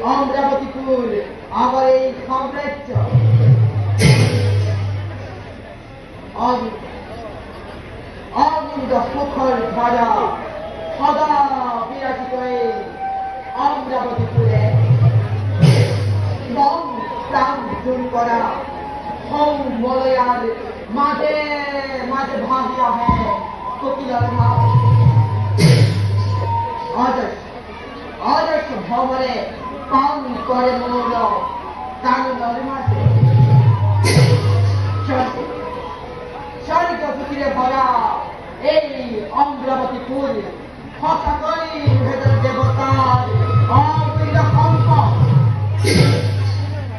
অমরাবতীপুর আমার এই সাম্রাজ্য অনিন্দ সুখর ধারা সদা বিরাজিত এই অমরাবতীপুরে মন প্রাণ জুন করা মলয়ার মাঝে মাঝে ভাবিয়া হ্যাঁ কোকিলার ভাব অজস্র ভবনে পান করে মনোল কানুনের মাঝে স্বর্গ পুকুরে ভরা এই অমরাবতীপুর হঠাৎই ভেতর দেবতার অবিল কম্প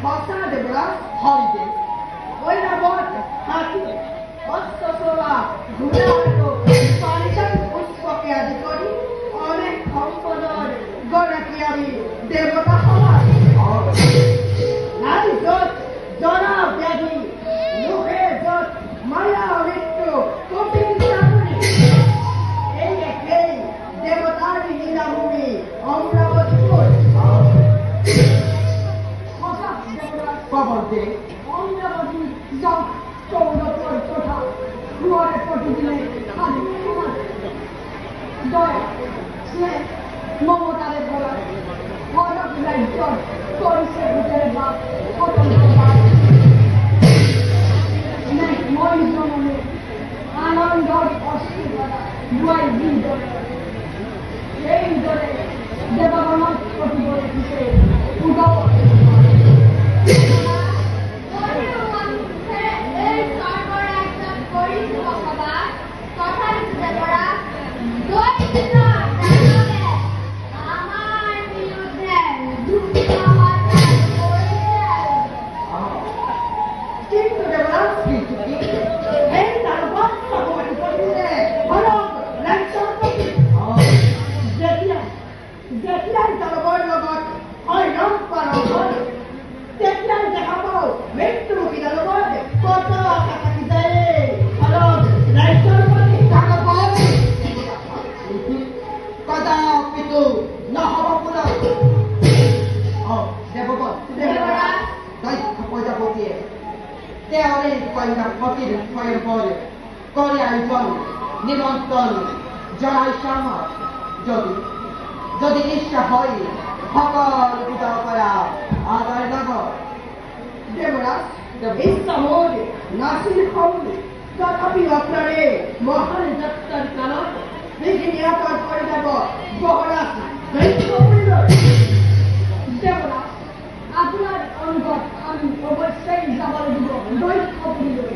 কথা দেবরা হরিদে ঐরাবত হাতি অস্ত্রশোভা ঘুরাটো পারিষদ পুষ্পকে আদি করি অনেক সম্পদর গড়াকি আমি দেবতা সমাজ নারী জোট জরা ব্যাধি লোকে জোট মায়া মৃত্যু কঠিন চাকরি এই একেই দেবতার লীলাভূমি অমরাবতীপুর খবর দে অমরাবতী জগ চৌরপুর তথা দুয়ারে প্রতিদিনে খালি দয়া স্নেহ মমতারে বলা অনক রাজ্য করিছে ভিতরে বাপ স্বতন্ত্র বাপ মই জননে আনন্দ অস্থিরতা দুয়ার দিন ধরে এই ধরে দেবগণ প্রতিবলে দিছে উদয় করে আয়োজন নিমন্ত্রণ জনাই সমাজ যদি ইচ্ছা হয় সকল পূজা করা আদায় নগর দেবরাজ ইচ্ছা হলে নাসির হবে তথাপি আপনারে মহান যাত্রার কারণ দেখে নিরাপদ করে যাব মহারাজ দেবরাজ আপনার অনুগত আমি অবশ্যই যাবার দিব দৈত্য পরিবার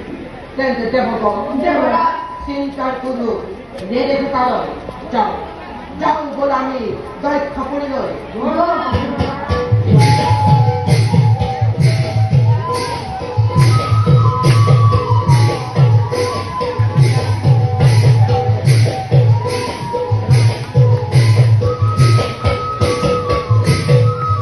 দেবরাজ চিন্তার পুরো নেড়ে কারণ যাও যাও বলে আমি দৈত্য পরিবার